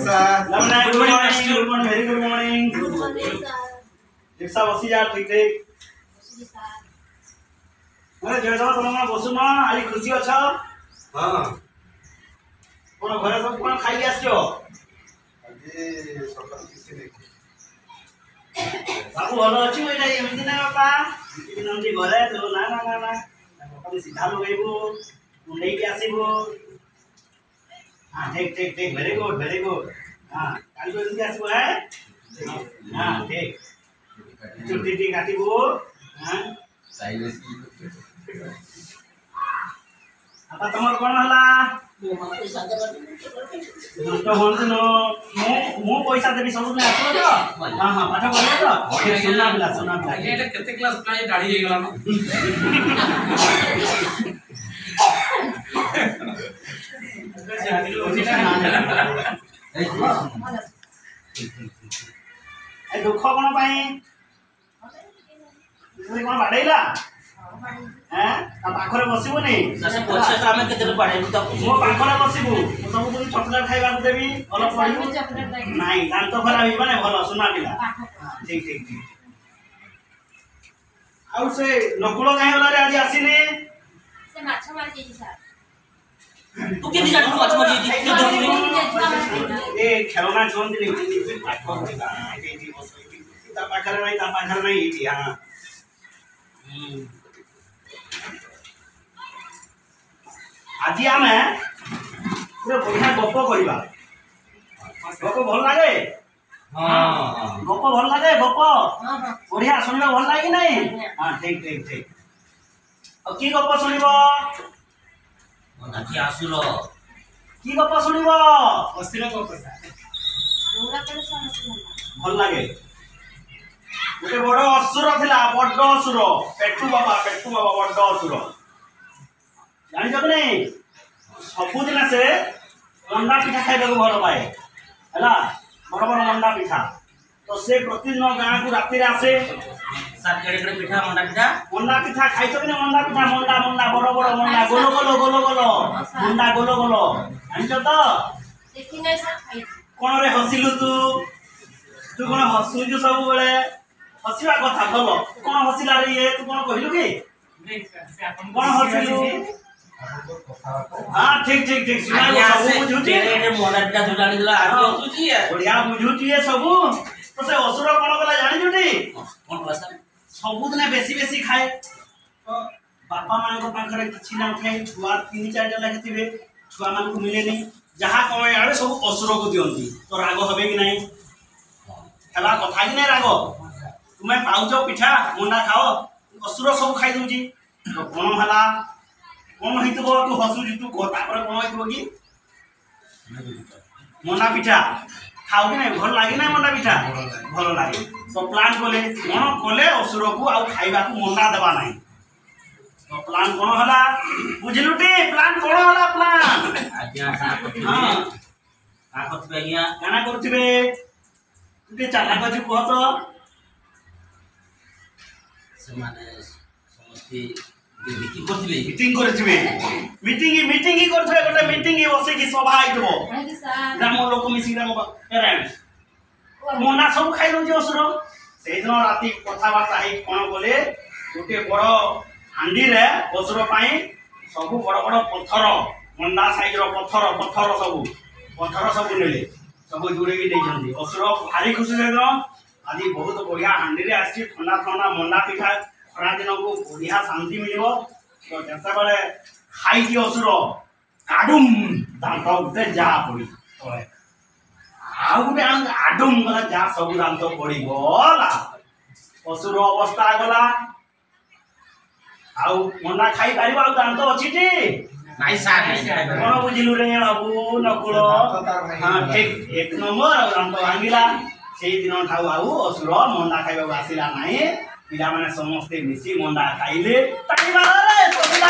sir. Good morning, very good morning. Good morning, sir. दीक्षा बसी जा ठीक ठीक अरे जयदा तुम बसुन आज खुशी अच्छा हाँ कौन घरे सब कौन खाई आसो आज सकाल किसी नहीं बाबू भल अच्छी एटा एमती ना बापा नंदी घरे तो ना ना ना ना बापा सीधा लगेबू मुंडई के आसीबू हां ठीक ठीक ठीक वेरी गुड हां काली को एमती आसीबू है हां ठीक चुट्टी टी काटिबू हां साइलेंस आता तमर कोन हला तो होन न मो पैसा देबी सब ने आसो तो हां हां पाठ करबो तो सुना बिला ये केते क्लास प्लाई दाढ़ी हे गेला न ए दुख कोन पाई तुई कोन बाडैला हैं आ पाखरे बसिबो नै ससे पछे तो हमें केते पढ़े तो मो पाखरे बसिबो मो सब तुई चॉकलेट खाइबा को देबी भलो पढिबो नाही दांत खराब हिबा नै भलो सुना बिला ठीक ठीक ठीक आउ से नकुल काहे वाला रे आज आसीने से माछ मार के सर तू के दिजा माछ मार जी के दो ए खेलना जोन दिने पाठ करबा एटी बसई ता पाखरे नै एटी हां आज आम पूरे बढ़िया गप करवा गप भल लगे गप भल लगे गप बढ़िया शुणा भल लगे कि नहीं हाँ ठीक ठीक ठीक और की गप शुणव नाकी आसुलो की गप शुणव अस्थिर गप पूरा करे समझ भल लगे गोटे बड़ असुर थिला बड़ असुर पेटू बाबा बड़ असुर जानी कि नहीं सबुदिन से मंडा पिठा खाइबा को भल पाए है बड़ बड़ मंडा पिठा तो से प्रतिदिन गाँव को राति आसे सात केड़े पिठा मंडा पिठा खाई तो मंडा पिठा मंडा मंडा बड़ बड़ मंडा गोलो गोलो गोलो गोलो मंडा गोलो गोलो जानिଛ तो देखि नै सर खाइ कोन रे हसिलु तू कोन हसुजु सब बेले हसिबा कथा भलो कोन हसिला रे ये तू कोन कहिलु कि कोन हसिलु हां ठीक ठीक ठीक सुना सब बुझुती रे मोना पिठा दुलानी दिला आगे होतुची है बढ़िया बुझुती है सब तो से असुर कोन गला जानि जुटी कोन भाषा सब दिन बेसी बेसी खाए तो बापा मान को पाखरे किछि ना खाए छुआ 3-4 जन लागथिबे छुआ मान को मिले नहीं जहां कमाय आवे सब असुर को दियंती तो राग हबे कि नहीं हला कथा कि नहीं राग तुम्हें पाउच पिठा मुंडा खाओ असुर सब खाई दूची तो कोन हला कोन हितबो तू हसुजी तू को तापर कोन हितबो कि मुंडा पिठा खाओ कि नहीं भल लागे नहीं मुंडा पिठा भल लागे तो प्लान कोले कोन कोले असुर को आ खाइबा को मुंडा देबा नहीं तो प्लान कोन हला बुझलुटी प्लान कोन हला प्लान आज्ञा सा हां आ कथबे आज्ञा काना करथिबे तुके चाला कछु कह तो से माने समस्ती मीटिंग करथिबे मीटिंग ही करथबे गोटे मीटिंग ही बसे की सभा आइतबो कि सर ग्राम लोक मिसी ग्राम पेरेंट्स मोना सब खाइ लउ जे असुर से दिन राती कथा बार्ता है कोन बोले गोटे बड़ हांडी रे असुर पाई सब बड़ बड़ पत्थर मंडा साइज रो पत्थर सब नेले सब जुड़े की दे जंदी असुर भारी खुशी से दिन आज बहुत बढ़िया हांडी रे आसी ठंडा ठंडा मंडा पिठा खरा दिन को बढ़िया शांति मिलिबो तो जैसा बेले खाई की असुर काडुम दांत उते जा पड़ी तो आउ गुटे आडुम गला जा सब दांत पड़ी गला असुर अवस्था गला आउ मंडा खाई पारिबो आउ दांत अछि टी नाइ सार नाइ कोन बुझिलु रे बाबू नकुल हां ठीक एक नंबर दांत भांगिला से दिन ठाउ आउ असुर मंडा खाइबा आसिला नाही पिला माने समस्त मिसी मंडा खाइले ताई मारे सबला